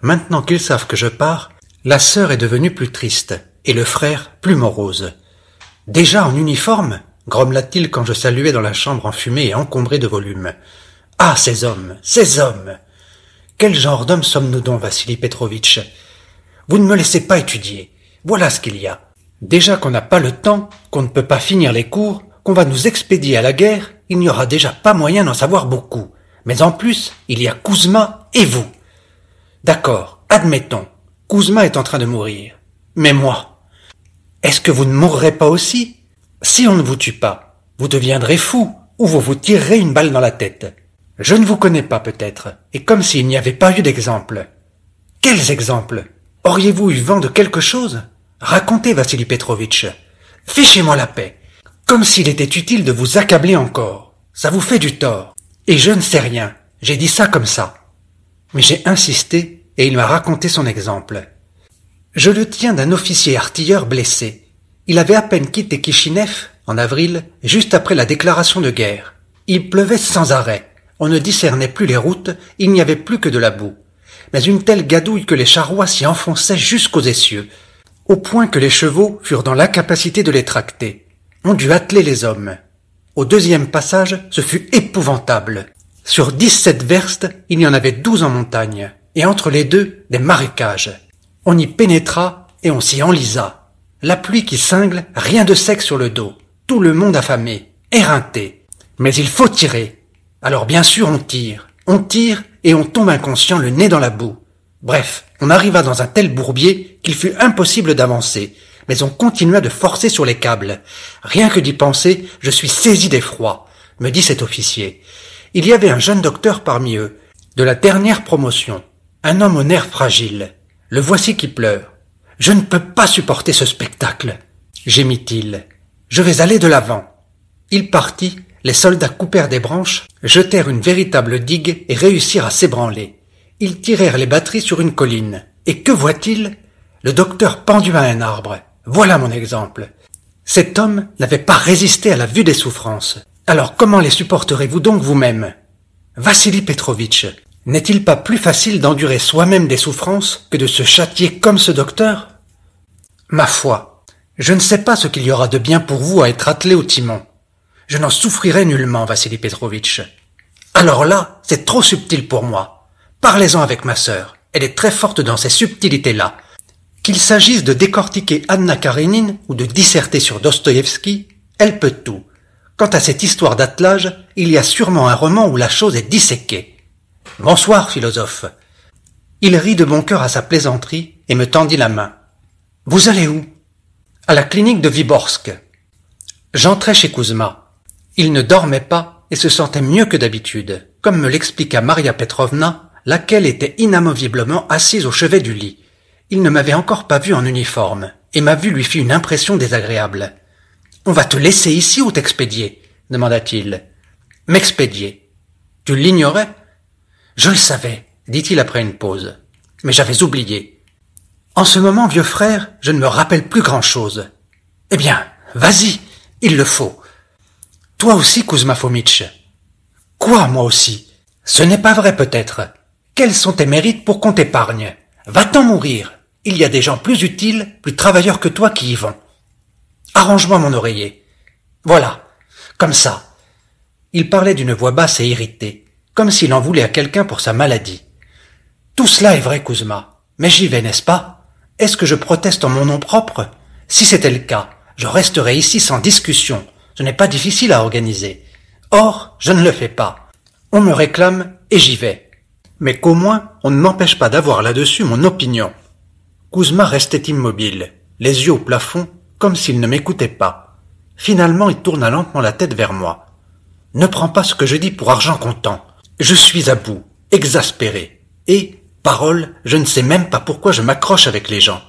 Maintenant qu'ils savent que je pars, la sœur est devenue plus triste, et le frère plus morose. « Déjà en uniforme ?» grommela-t-il quand je saluais dans la chambre enfumée et encombrée de volumes. « Ah, ces hommes, ces hommes ! Quel genre d'hommes sommes-nous donc, Vassili Petrovitch ? Vous ne me laissez pas étudier. Voilà ce qu'il y a. Déjà qu'on n'a pas le temps, qu'on ne peut pas finir les cours, qu'on va nous expédier à la guerre, il n'y aura déjà pas moyen d'en savoir beaucoup. Mais en plus, il y a Kouzma et vous. D'accord, admettons. Kouzma est en train de mourir. Mais moi, est-ce que vous ne mourrez pas aussi ? Si on ne vous tue pas, vous deviendrez fou, ou vous vous tirerez une balle dans la tête. Je ne vous connais pas peut-être, et comme s'il n'y avait pas eu d'exemple. Quels exemples ? Auriez-vous eu vent de quelque chose ? Racontez, Vassili Petrovitch. Fichez-moi la paix. Comme s'il était utile de vous accabler encore. Ça vous fait du tort. Et je ne sais rien. J'ai dit ça comme ça. Mais j'ai insisté, et il m'a raconté son exemple. Je le tiens d'un officier artilleur blessé. Il avait à peine quitté Kishinev, en avril, juste après la déclaration de guerre. Il pleuvait sans arrêt. On ne discernait plus les routes, il n'y avait plus que de la boue. Mais une telle gadouille que les charrois s'y enfonçaient jusqu'aux essieux, au point que les chevaux furent dans l'incapacité de les tracter. On dut atteler les hommes. Au 2e passage, ce fut épouvantable. Sur 17 verstes, il y en avait 12 en montagne, et entre les deux, des marécages. On y pénétra et on s'y enlisa. La pluie qui cingle, rien de sec sur le dos. Tout le monde affamé, éreinté. Mais il faut tirer. Alors bien sûr on tire et on tombe inconscient le nez dans la boue. Bref, on arriva dans un tel bourbier qu'il fut impossible d'avancer, mais on continua de forcer sur les câbles. Rien que d'y penser, je suis saisi d'effroi, me dit cet officier. Il y avait un jeune docteur parmi eux, de la dernière promotion, un homme aux nerfs fragiles. Le voici qui pleure. « Je ne peux pas supporter ce spectacle !» gémit-il. « Je vais aller de l'avant. » Il partit, les soldats coupèrent des branches, jetèrent une véritable digue et réussirent à s'ébranler. Ils tirèrent les batteries sur une colline. Et que voit-il? Le docteur pendu à un arbre. Voilà mon exemple. Cet homme n'avait pas résisté à la vue des souffrances. Alors comment les supporterez-vous donc vous-même? Vassili Petrovitch, n'est-il pas plus facile d'endurer soi-même des souffrances que de se châtier comme ce docteur? Ma foi, je ne sais pas ce qu'il y aura de bien pour vous à être attelé au timon. Je n'en souffrirai nullement, Vassili Petrovitch. Alors là, c'est trop subtil pour moi. Parlez-en avec ma sœur. Elle est très forte dans ces subtilités-là. Qu'il s'agisse de décortiquer Anna Karénine ou de disserter sur Dostoïevski, elle peut tout. Quant à cette histoire d'attelage, il y a sûrement un roman où la chose est disséquée. Bonsoir, philosophe. Il rit de bon cœur à sa plaisanterie et me tendit la main. Vous allez où? À la clinique de Viborsk. J'entrai chez Kouzma. Il ne dormait pas et se sentait mieux que d'habitude, comme me l'expliqua Maria Petrovna, laquelle était inamoviblement assise au chevet du lit. Il ne m'avait encore pas vu en uniforme, et ma vue lui fit une impression désagréable. « On va te laisser ici ou t'expédier ?» demanda-t-il. « M'expédier. Tu l'ignorais ?»« Je le savais, » dit-il après une pause. « Mais j'avais oublié. En ce moment, vieux frère, je ne me rappelle plus grand-chose. Eh bien, vas-y, il le faut. Toi aussi, Kouzma Fomitch. »« Quoi, moi aussi? Ce n'est pas vrai peut-être. Quels sont tes mérites pour qu'on t'épargne? Va-t'en mourir. Il y a des gens plus utiles, plus travailleurs que toi qui y vont. Arrange-moi mon oreiller. Voilà, comme ça. » Il parlait d'une voix basse et irritée, comme s'il en voulait à quelqu'un pour sa maladie. « Tout cela est vrai, Kouzma, mais j'y vais, n'est-ce pas? Est-ce que je proteste en mon nom propre? Si c'était le cas, je resterais ici sans discussion. Ce n'est pas difficile à organiser. Or, je ne le fais pas. On me réclame et j'y vais. Mais qu'au moins, on ne m'empêche pas d'avoir là-dessus mon opinion. » Kouzma restait immobile, les yeux au plafond, comme s'il ne m'écoutait pas. Finalement, il tourna lentement la tête vers moi. « Ne prends pas ce que je dis pour argent comptant. Je suis à bout, exaspéré. Et, parole, je ne sais même pas pourquoi je m'accroche avec les gens.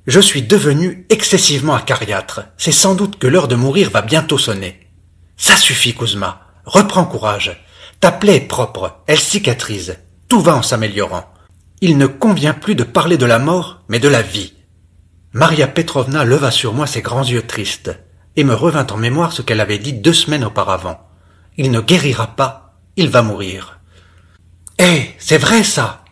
Je suis devenu excessivement acariâtre. C'est sans doute que l'heure de mourir va bientôt sonner. Ça suffit, Kouzma. Reprends courage. Ta plaie est propre, elle cicatrise. Tout va en s'améliorant. Il ne convient plus de parler de la mort, mais de la vie. » Maria Petrovna leva sur moi ses grands yeux tristes, et me revint en mémoire ce qu'elle avait dit 2 semaines auparavant. « Il ne guérira pas, il va mourir. »« Eh, c'est vrai ça!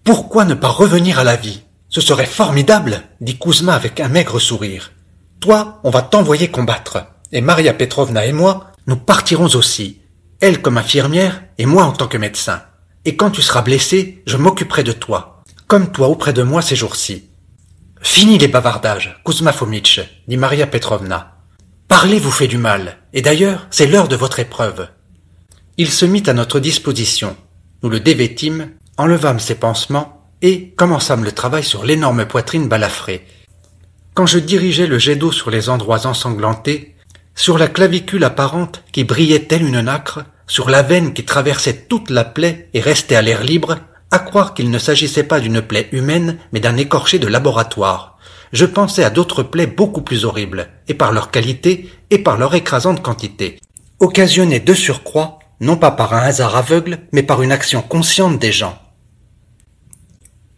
Pourquoi ne pas revenir à la vie? Ce serait formidable, » dit Kouzma avec un maigre sourire. « Toi, on va t'envoyer combattre, et Maria Petrovna et moi, nous partirons aussi, elle comme infirmière et moi en tant que médecin. Et quand tu seras blessé, je m'occuperai de toi, comme toi auprès de moi ces jours-ci. » « Fini les bavardages, Kouzma Fomitch, » dit Maria Petrovna. « Parler vous fait du mal, et d'ailleurs, c'est l'heure de votre épreuve. » Il se mit à notre disposition. Nous le dévêtîmes, enlevâmes ses pansements et commençâmes le travail sur l'énorme poitrine balafrée. Quand je dirigeais le jet d'eau sur les endroits ensanglantés, sur la clavicule apparente qui brillait telle une nacre, sur la veine qui traversait toute la plaie et restait à l'air libre, à croire qu'il ne s'agissait pas d'une plaie humaine, mais d'un écorché de laboratoire. Je pensais à d'autres plaies beaucoup plus horribles, et par leur qualité, et par leur écrasante quantité, occasionnées de surcroît, non pas par un hasard aveugle, mais par une action consciente des gens.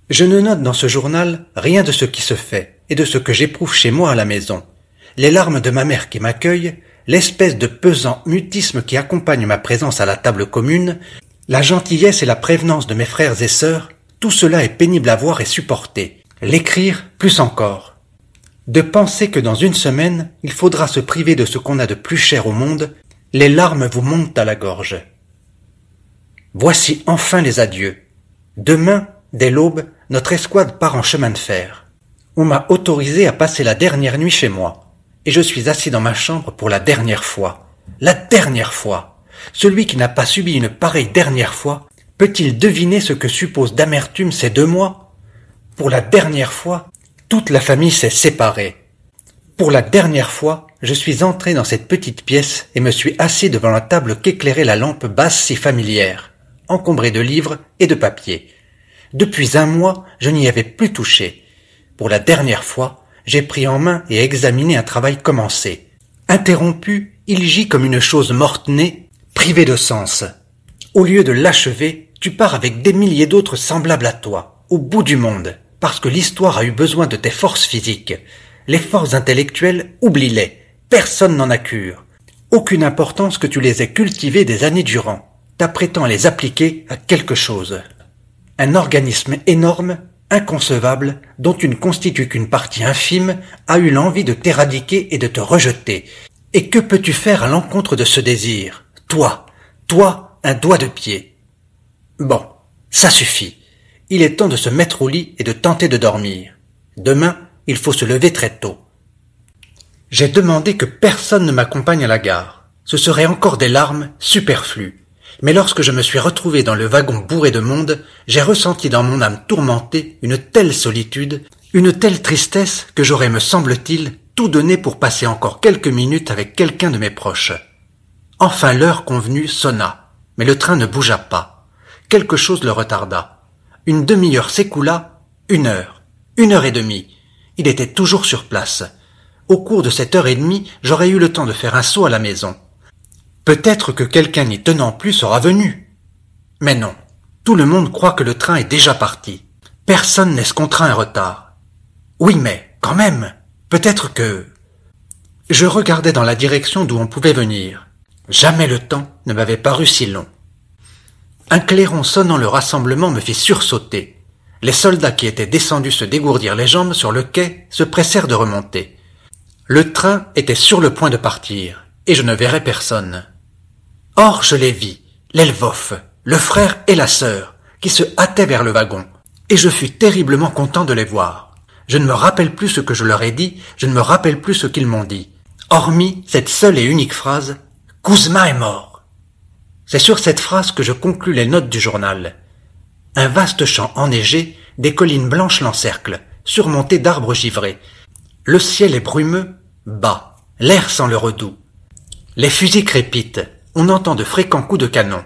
Je ne note dans ce journal rien de ce qui se fait, et de ce que j'éprouve chez moi à la maison. Les larmes de ma mère qui m'accueille, l'espèce de pesant mutisme qui accompagne ma présence à la table commune, la gentillesse et la prévenance de mes frères et sœurs, tout cela est pénible à voir et supporter. L'écrire, plus encore. De penser que dans une semaine, il faudra se priver de ce qu'on a de plus cher au monde, les larmes vous montent à la gorge. Voici enfin les adieux. Demain, dès l'aube, notre escouade part en chemin de fer. On m'a autorisé à passer la dernière nuit chez moi, et je suis assis dans ma chambre pour la dernière fois. La dernière fois! Celui qui n'a pas subi une pareille dernière fois Peut-il deviner ce que supposent d'amertume ces 2 mois? Pour la dernière fois, toute la famille s'est séparée. Pour la dernière fois, je suis entré dans cette petite pièce et me suis assis devant la table qu'éclairait la lampe basse si familière, encombrée de livres et de papiers. Depuis 1 mois, je n'y avais plus touché. Pour la dernière fois, j'ai pris en main et examiné un travail commencé. Interrompu, il gît comme une chose morte-née, privée de sens. Au lieu de l'achever, tu pars avec des milliers d'autres semblables à toi, au bout du monde, parce que l'histoire a eu besoin de tes forces physiques. Les forces intellectuelles, oublie-les. Personne n'en a cure. Aucune importance que tu les aies cultivées des années durant, t'apprêtant à les appliquer à quelque chose. Un organisme énorme, inconcevable, dont tu ne constitues qu'une partie infime, a eu l'envie de t'éradiquer et de te rejeter. Et que peux-tu faire à l'encontre de ce désir? Toi, un doigt de pied. Bon, ça suffit. Il est temps de se mettre au lit et de tenter de dormir. Demain, il faut se lever très tôt. J'ai demandé que personne ne m'accompagne à la gare. Ce serait encore des larmes superflues. Mais lorsque je me suis retrouvé dans le wagon bourré de monde, j'ai ressenti dans mon âme tourmentée une telle solitude, une telle tristesse que j'aurais, me semble-t-il, tout donné pour passer encore quelques minutes avec quelqu'un de mes proches. Enfin l'heure convenue sonna, mais le train ne bougea pas. Quelque chose le retarda. Une demi-heure s'écoula, 1 heure, 1 heure et demie. Il était toujours sur place. Au cours de cette heure et demie, j'aurais eu le temps de faire un saut à la maison. Peut-être que quelqu'un n'y tenant plus sera venu. Mais non, tout le monde croit que le train est déjà parti. Personne n'escomptera un retard. Oui, mais, quand même, peut-être que... Je regardais dans la direction d'où on pouvait venir. Jamais le temps ne m'avait paru si long. Un clairon sonnant le rassemblement me fit sursauter. Les soldats qui étaient descendus se dégourdir les jambes sur le quai se pressèrent de remonter. Le train était sur le point de partir, et je ne verrais personne. Or je les vis, l'Elvoff, le frère et la sœur, qui se hâtaient vers le wagon, et je fus terriblement content de les voir. Je ne me rappelle plus ce que je leur ai dit, je ne me rappelle plus ce qu'ils m'ont dit, hormis cette seule et unique phrase « Kuzma est mort ». C'est sur cette phrase que je conclus les notes du journal. Un vaste champ enneigé, des collines blanches l'encerclent, surmontées d'arbres givrés. Le ciel est brumeux, bas, l'air sent le redoux. Les fusils crépitent, on entend de fréquents coups de canon.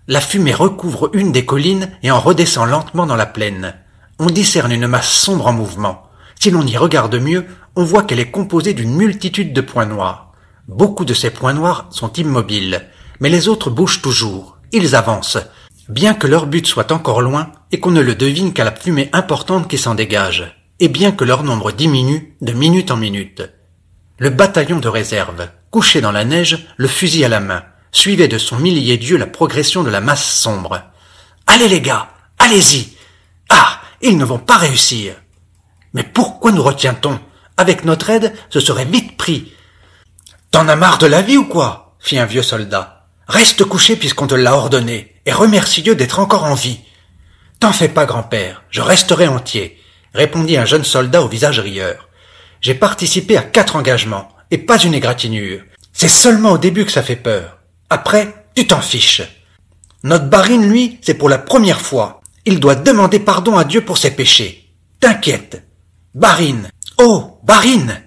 La fumée recouvre une des collines et en redescend lentement dans la plaine. On discerne une masse sombre en mouvement. Si l'on y regarde mieux, on voit qu'elle est composée d'une multitude de points noirs. Beaucoup de ces points noirs sont immobiles, mais les autres bougent toujours, ils avancent, bien que leur but soit encore loin et qu'on ne le devine qu'à la fumée importante qui s'en dégage, et bien que leur nombre diminue de minute en minute. Le bataillon de réserve, couché dans la neige, le fusil à la main, suivait de son millier d'yeux la progression de la masse sombre. « Allez les gars, allez-y ! Ah, ils ne vont pas réussir !»« Mais pourquoi nous retient-on ? Avec notre aide, ce serait vite pris. »« T'en as marre de la vie ou quoi ?» fit un vieux soldat. « Reste couché puisqu'on te l'a ordonné, et remercie Dieu d'être encore en vie. »« T'en fais pas, grand-père, je resterai entier, » répondit un jeune soldat au visage rieur. « J'ai participé à 4 engagements, et pas une égratignure. C'est seulement au début que ça fait peur. Après, tu t'en fiches. Notre Barine, lui, c'est pour la première fois. Il doit demander pardon à Dieu pour ses péchés. T'inquiète. Barine. Oh, Barine.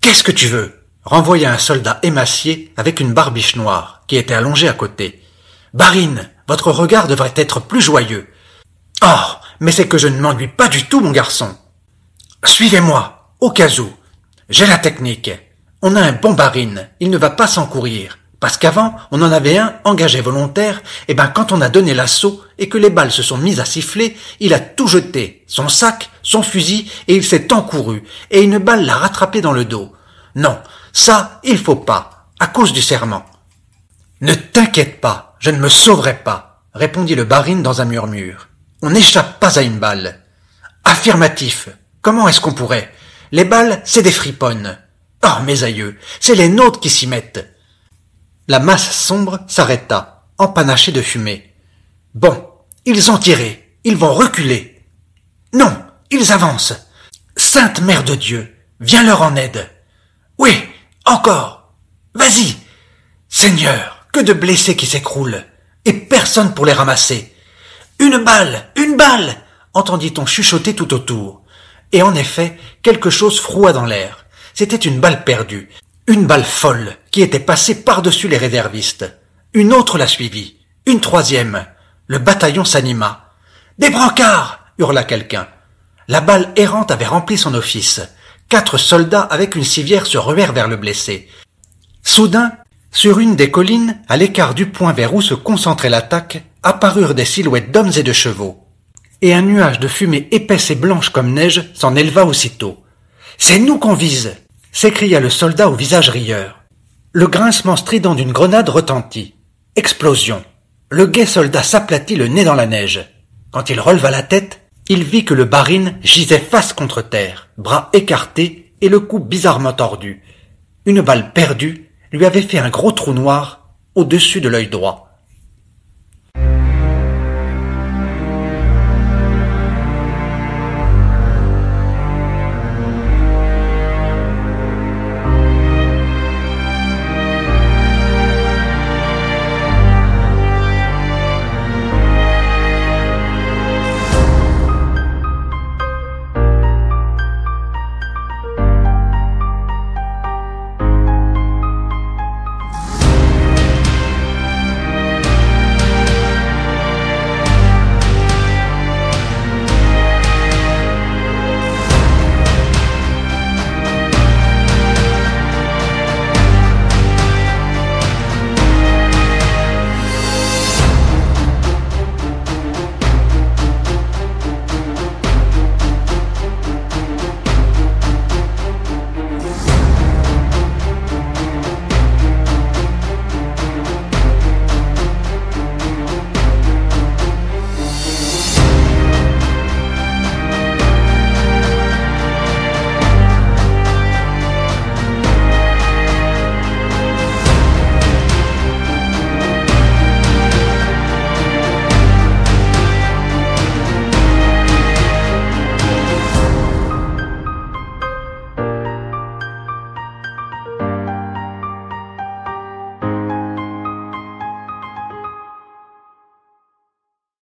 Qu'est-ce que tu veux ? Renvoya un soldat émacié avec une barbiche noire, qui était allongé à côté. Barine, votre regard devrait être plus joyeux. Oh, mais c'est que je ne m'ennuie pas du tout, mon garçon. Suivez-moi, au cas où. J'ai la technique. On a un bon Barine, il ne va pas s'encourir. Parce qu'avant, on en avait un engagé volontaire, et quand on a donné l'assaut et que les balles se sont mises à siffler, il a tout jeté, son sac, son fusil, et il s'est encouru, et une balle l'a rattrapé dans le dos. Non, ça, il faut pas, à cause du serment. Ne t'inquiète pas, je ne me sauverai pas, répondit le Barine dans un murmure. On n'échappe pas à une balle. Affirmatif. Comment est-ce qu'on pourrait ? Les balles, c'est des friponnes. Oh, mes aïeux, c'est les nôtres qui s'y mettent. La masse sombre s'arrêta, empanachée de fumée. Bon, ils ont tiré, ils vont reculer. Non, ils avancent. Sainte Mère de Dieu, viens leur en aide. Oui, encore. Vas-y. Seigneur, que de blessés qui s'écroulent, et personne pour les ramasser. Une balle! Une balle! Entendit-on chuchoter tout autour. Et en effet, quelque chose froua dans l'air. C'était une balle perdue. Une balle folle, qui était passée par-dessus les réservistes. Une autre la suivit. Une troisième. Le bataillon s'anima. Des brancards! Hurla quelqu'un. La balle errante avait rempli son office. 4 soldats avec une civière se ruèrent vers le blessé. Soudain, sur une des collines, à l'écart du point vers où se concentrait l'attaque, apparurent des silhouettes d'hommes et de chevaux. Et un nuage de fumée épaisse et blanche comme neige s'en éleva aussitôt. « C'est nous qu'on vise !» s'écria le soldat au visage rieur. Le grincement strident d'une grenade retentit. Explosion. Le gai soldat s'aplatit le nez dans la neige. Quand il releva la tête, il vit que le Barine gisait face contre terre, bras écartés et le cou bizarrement tordu. Une balle perdue lui avait fait un gros trou noir au-dessus de l'œil droit.